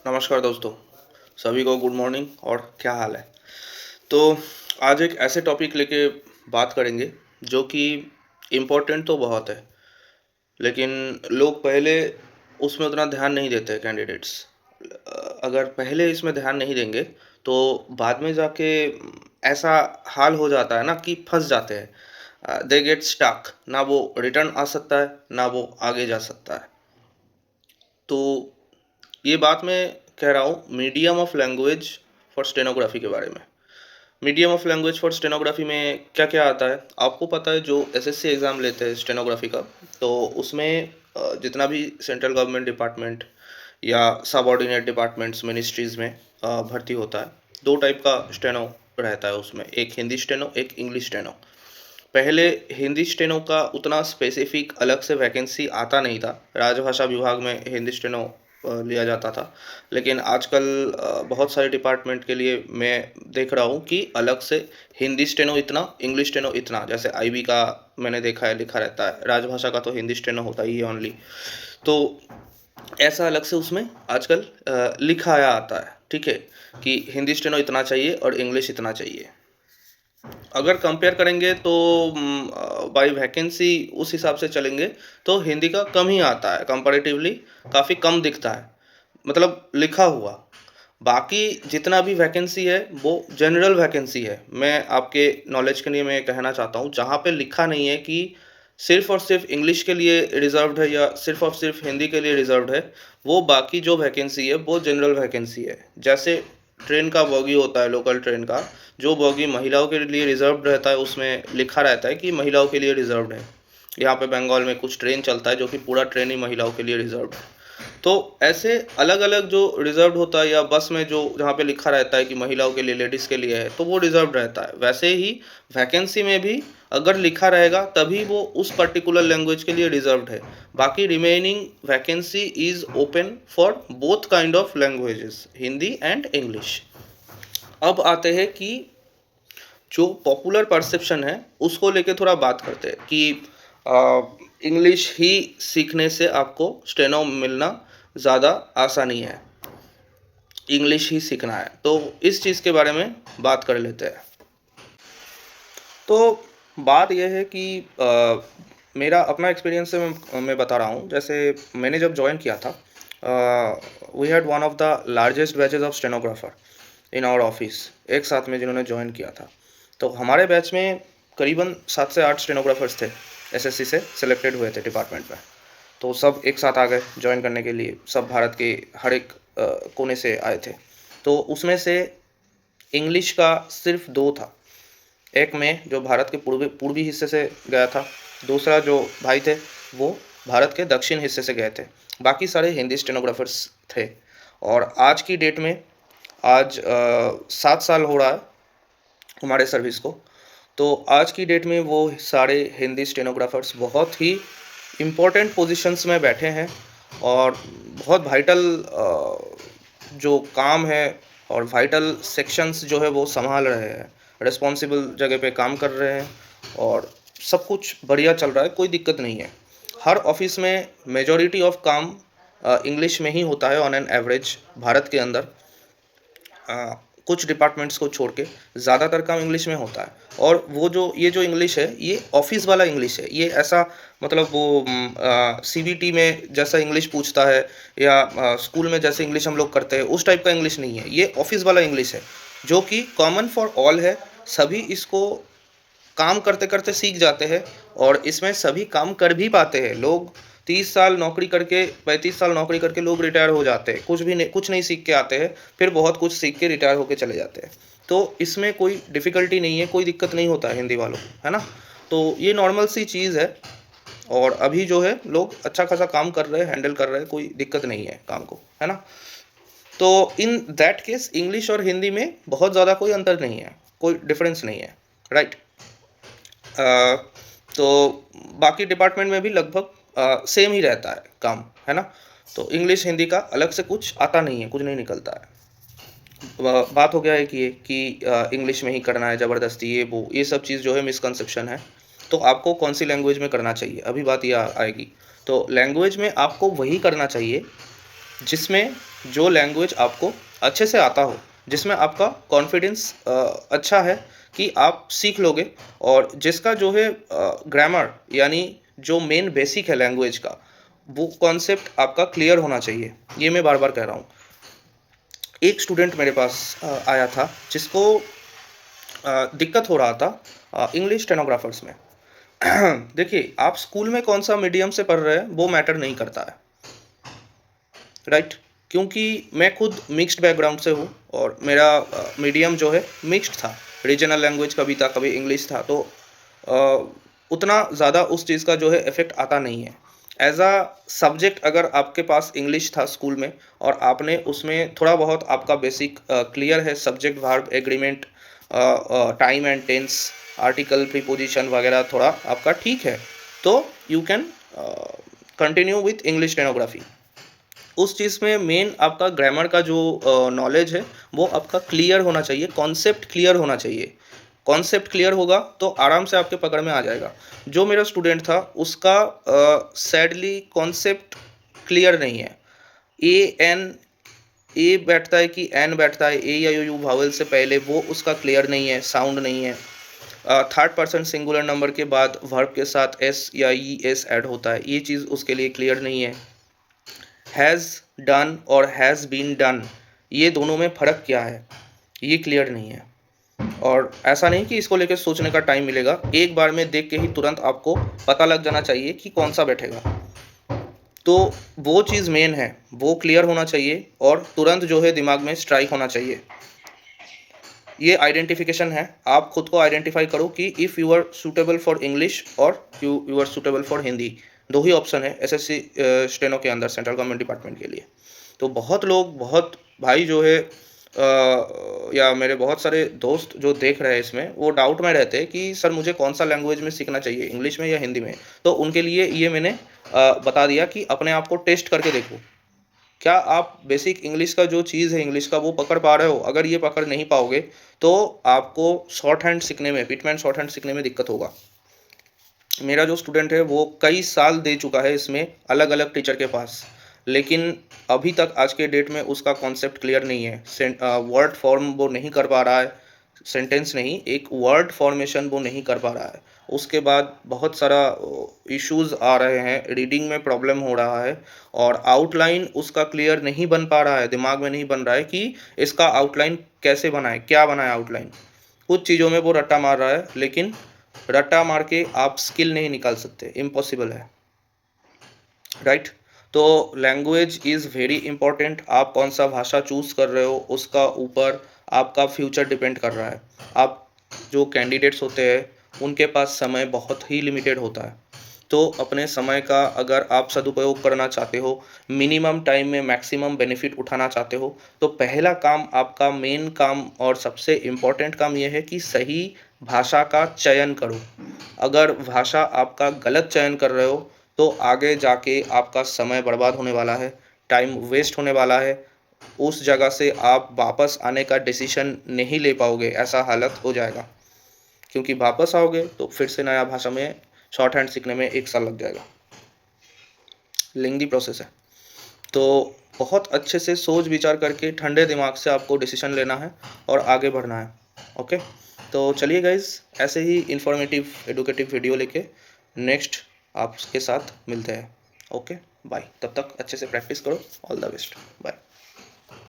नमस्कार दोस्तों, सभी को गुड मॉर्निंग और क्या हाल है। तो आज एक ऐसे टॉपिक लेके बात करेंगे जो कि इम्पोर्टेंट तो बहुत है, लेकिन लोग पहले उसमें उतना ध्यान नहीं देते हैं कैंडिडेट्स। अगर पहले इसमें ध्यान नहीं देंगे तो बाद में जाके ऐसा हाल हो जाता है ना कि फंस जाते हैं। दे गेट स्टक, ना वो रिटर्न आ सकता है ना वो आगे जा सकता है। तो ये बात मैं कह रहा हूँ medium of language for stenography के बारे में। Medium of language for stenography में क्या क्या आता है आपको पता है। जो एसएससी एग्ज़ाम लेते हैं स्टेनोग्राफी का, तो उसमें जितना भी सेंट्रल गवर्नमेंट डिपार्टमेंट या सबऑर्डिनेट डिपार्टमेंट्स मिनिस्ट्रीज़ में भर्ती होता है, दो टाइप का स्टेनो रहता है उसमें, एक हिंदी स्टेनो एक इंग्लिश स्टेनो। पहले हिंदी स्टेनो का उतना स्पेसिफिक अलग से वैकेंसी आता नहीं था, राजभाषा विभाग में हिंदी स्टेनो लिया जाता था। लेकिन आजकल बहुत सारे डिपार्टमेंट के लिए मैं देख रहा हूँ कि अलग से हिंदी स्टेनो इतना, इंग्लिश स्टेनो इतना। जैसे आईबी का मैंने देखा है, लिखा रहता है, राजभाषा का तो हिंदी स्टेनो होता ही है ओनली। तो ऐसा अलग से उसमें आजकल लिखाया आता है, ठीक है, कि हिंदी स्टेनो इतना चाहिए और इंग्लिश इतना चाहिए। अगर कंपेयर करेंगे तो बाई वैकेंसी उस हिसाब से चलेंगे तो हिंदी का कम ही आता है, कंपैरेटिवली काफ़ी कम दिखता है, मतलब लिखा हुआ। बाकी जितना भी वैकेंसी है वो जनरल वैकेंसी है। मैं आपके नॉलेज के लिए मैं कहना चाहता हूँ, जहाँ पे लिखा नहीं है कि सिर्फ़ और सिर्फ़ इंग्लिश के लिए रिज़र्व्ड है या सिर्फ़ और सिर्फ़ हिंदी के लिए रिज़र्व्ड है, वो बाकी जो वैकेंसी है वो जनरल वैकेंसी है। जैसे ट्रेन का बोगी होता है, लोकल ट्रेन का, जो बोगी महिलाओं के लिए रिज़र्व्ड रहता है उसमें लिखा रहता है कि महिलाओं के लिए रिज़र्व्ड है। यहाँ पे बंगाल में कुछ ट्रेन चलता है जो कि पूरा ट्रेन ही महिलाओं के लिए रिज़र्व्ड है। तो ऐसे अलग-अलग जो रिज़र्व्ड होता है, या बस में जो जहाँ पे लिखा रहता है कि महिलाओं के लिए, लेडीज़ के लिए है, तो वो रिज़र्व्ड रहता है। वैसे ही वैकेंसी में भी अगर लिखा रहेगा तभी वो उस पर्टिकुलर लैंग्वेज के लिए रिज़र्व्ड है। बाकी remaining vacancy is open for both kind of languages, Hindi and English. अब आते हैं कि जो पॉपुलर परसेप्शन है उसको लेके थोड़ा बात करते हैं कि इंग्लिश ही सीखने से आपको स्टेनो मिलना ज़्यादा आसानी है, इंग्लिश ही सीखना है। तो इस चीज़ के बारे में बात कर लेते हैं। तो बात यह है कि मेरा अपना एक्सपीरियंस से मैं बता रहा हूँ। जैसे मैंने जब जॉइन किया था, we had one of the largest batches of stenographer in our office, एक साथ में जिन्होंने जॉइन किया था। तो हमारे बैच में करीबन 7 से 8 स्टेनोग्राफर्स थे, एसएससी से सेलेक्टेड हुए थे डिपार्टमेंट में। तो सब एक साथ आ गए जॉइन करने के लिए, सब भारत के हर एक कोने से आए थे। तो उसमें से इंग्लिश का सिर्फ 2 था। एक मैं जो भारत के पूर्वी हिस्से से गया था, दूसरा जो भाई थे वो भारत के दक्षिण हिस्से से गए थे। बाकी सारे हिंदी स्टेनोग्राफर्स थे। और आज की डेट में, आज 7 साल हो रहा है हमारे सर्विस को। तो आज की डेट में वो सारे हिंदी स्टेनोग्राफर्स बहुत ही इम्पोर्टेंट पोजीशंस में बैठे हैं और बहुत वाइटल जो काम है और वाइटल सेक्शंस जो है वो संभाल रहे हैं, रिस्पॉन्सिबल जगह पे काम कर रहे हैं और सब कुछ बढ़िया चल रहा है, कोई दिक्कत नहीं है। हर ऑफिस में मेजॉरिटी ऑफ काम इंग्लिश में ही होता है ऑन एन एवरेज भारत के अंदर। कुछ डिपार्टमेंट्स को छोड़ के ज़्यादातर काम इंग्लिश में होता है। और वो जो ये जो इंग्लिश है ये ऑफिस वाला इंग्लिश है। ये ऐसा, मतलब वो सीबीटी में जैसा इंग्लिश पूछता है या स्कूल में जैसे इंग्लिश हम लोग करते हैं उस टाइप का इंग्लिश नहीं है। ये ऑफिस वाला इंग्लिश है जो कि कॉमन फॉर ऑल है। सभी इसको काम करते करते सीख जाते हैं और इसमें सभी काम कर भी पाते हैं। लोग 30 साल नौकरी करके, 35 साल नौकरी करके लोग रिटायर हो जाते हैं, कुछ नहीं सीख के आते हैं, फिर बहुत कुछ सीख के रिटायर होके चले जाते हैं। तो इसमें कोई डिफ़िकल्टी नहीं है, कोई दिक्कत नहीं होता है हिंदी वालों को, है ना। तो ये नॉर्मल सी चीज़ है और अभी जो है लोग अच्छा खासा काम कर रहे हैं, हैंडल कर रहे हैं, कोई दिक्कत नहीं है काम को, है ना। तो इन दैट केस इंग्लिश और हिंदी में बहुत ज़्यादा कोई अंतर नहीं है, कोई डिफरेंस नहीं है, राइट। तो बाकी डिपार्टमेंट में भी लगभग सेम ही रहता है काम, है ना। तो इंग्लिश हिंदी का अलग से कुछ आता नहीं है, कुछ नहीं निकलता है। बात हो गया है कि इंग्लिश में ही करना है ज़बरदस्ती, ये सब चीज़ जो है मिसकंसेप्शन है। तो आपको कौन सी लैंग्वेज में करना चाहिए, अभी बात ये आएगी। तो लैंग्वेज में आपको वही करना चाहिए जिसमें जो लैंग्वेज आपको अच्छे से आता हो, जिसमें आपका कॉन्फिडेंस अच्छा है कि आप सीख लोगे, और जिसका जो है ग्रामर यानी जो मेन बेसिक है लैंग्वेज का, वो कॉन्सेप्ट आपका क्लियर होना चाहिए। ये मैं बार बार कह रहा हूँ। एक स्टूडेंट मेरे पास आया था जिसको दिक्कत हो रहा था इंग्लिश स्टेनोग्राफर्स में। देखिए, आप स्कूल में कौन सा मीडियम से पढ़ रहे हैं वो मैटर नहीं करता है, राइट? क्योंकि मैं खुद मिक्स्ड बैकग्राउंड से हूँ, और मेरा मीडियम जो है मिक्स्ड था। रीजनल लैंग्वेज कभी था, कभी इंग्लिश था, तो उतना ज़्यादा उस चीज़ का जो है इफ़ेक्ट आता नहीं है। एज अ सब्जेक्ट अगर आपके पास इंग्लिश था स्कूल में, और आपने उसमें थोड़ा बहुत आपका बेसिक क्लियर है, subject verb agreement, time and tense, article preposition वगैरह थोड़ा आपका ठीक है, तो you can continue with English stenography. उस चीज़ में मेन आपका ग्रामर का जो नॉलेज है वो आपका क्लियर होना चाहिए, कॉन्सेप्ट क्लियर होना चाहिए। कॉन्सेप्ट क्लियर होगा तो आराम से आपके पकड़ में आ जाएगा। जो मेरा स्टूडेंट था उसका सैडली कॉन्सेप्ट क्लियर नहीं है। ए एन ए बैठता है कि एन बैठता है, ए या यू वावल से पहले, वो उसका क्लियर नहीं है, साउंड नहीं है। थर्ड पर्सन सिंगुलर नंबर के बाद वर्ब के साथ एस या ई एस ऐड होता है, ये चीज़ उसके लिए क्लियर नहीं है। हैज़ डन और हैज़ बीन डन, ये दोनों में फ़र्क क्या है, ये क्लियर नहीं है। और ऐसा नहीं कि इसको लेकर सोचने का टाइम मिलेगा, एक बार में देख के ही तुरंत आपको पता लग जाना चाहिए कि कौन सा बैठेगा। तो वो चीज़ मेन है, वो क्लियर होना चाहिए और तुरंत जो है दिमाग में स्ट्राइक होना चाहिए। ये आइडेंटिफिकेशन है, आप खुद को आइडेंटिफाई करो कि if you are suitable for English और you are suitable for Hindi. दो ही ऑप्शन है एसएससी स्टेनो के अंदर, सेंट्रल गवर्नमेंट डिपार्टमेंट के लिए। तो बहुत लोग, बहुत भाई जो है या मेरे बहुत सारे दोस्त जो देख रहे हैं इसमें, वो डाउट में रहते हैं कि सर मुझे कौन सा लैंग्वेज में सीखना चाहिए, इंग्लिश में या हिंदी में। तो उनके लिए ये मैंने बता दिया कि अपने आप को टेस्ट करके देखो, क्या आप बेसिक इंग्लिश का जो चीज़ है इंग्लिश का वो पकड़ पा रहे हो। अगर ये पकड़ नहीं पाओगे तो आपको शॉर्ट हैंड सीखने में, पिटमैन शॉर्ट हैंड सीखने में दिक्कत होगा। मेरा जो स्टूडेंट है वो कई साल दे चुका है इसमें अलग अलग टीचर के पास, लेकिन अभी तक आज के डेट में उसका कॉन्सेप्ट क्लियर नहीं है। वर्ड फॉर्म वो नहीं कर पा रहा है, सेंटेंस नहीं, एक वर्ड फॉर्मेशन वो नहीं कर पा रहा है। उसके बाद बहुत सारा इश्यूज आ रहे हैं, रीडिंग में प्रॉब्लम हो रहा है, और आउटलाइन उसका क्लियर नहीं बन पा रहा है, दिमाग में नहीं बन रहा है कि इसका आउटलाइन कैसे बनाए, क्या बनाए आउटलाइन। कुछ चीज़ों में वो रट्टा मार रहा है, लेकिन रट्टा मार के आप स्किल नहीं निकाल सकते, इम्पॉसिबल है, राइट? तो लैंग्वेज इज़ वेरी इंपॉर्टेंट। आप कौन सा भाषा चूज़ कर रहे हो उसका ऊपर आपका फ्यूचर डिपेंड कर रहा है। आप जो कैंडिडेट्स होते हैं उनके पास समय बहुत ही लिमिटेड होता है, तो अपने समय का अगर आप सदुपयोग करना चाहते हो, मिनिमम टाइम में मैक्सिमम बेनिफिट उठाना चाहते हो, तो पहला काम, आपका मेन काम और सबसे इम्पोर्टेंट काम यह है कि सही भाषा का चयन करो। अगर भाषा आपका गलत चयन कर रहे हो तो आगे जाके आपका समय बर्बाद होने वाला है, टाइम वेस्ट होने वाला है। उस जगह से आप वापस आने का डिसीजन नहीं ले पाओगे, ऐसा हालत हो जाएगा। क्योंकि वापस आओगे तो फिर से नया भाषा में शॉर्ट हैंड सीखने में 1 साल लग जाएगा, लेंदी प्रोसेस है। तो बहुत अच्छे से सोच विचार करके ठंडे दिमाग से आपको डिसीजन लेना है और आगे बढ़ना है। ओके, तो चलिए गाइज, ऐसे ही इंफॉर्मेटिव एडुकेटिव वीडियो लेके नेक्स्ट आपके साथ मिलते हैं। ओके बाय, तब तक अच्छे से प्रैक्टिस करो। All the best, bye.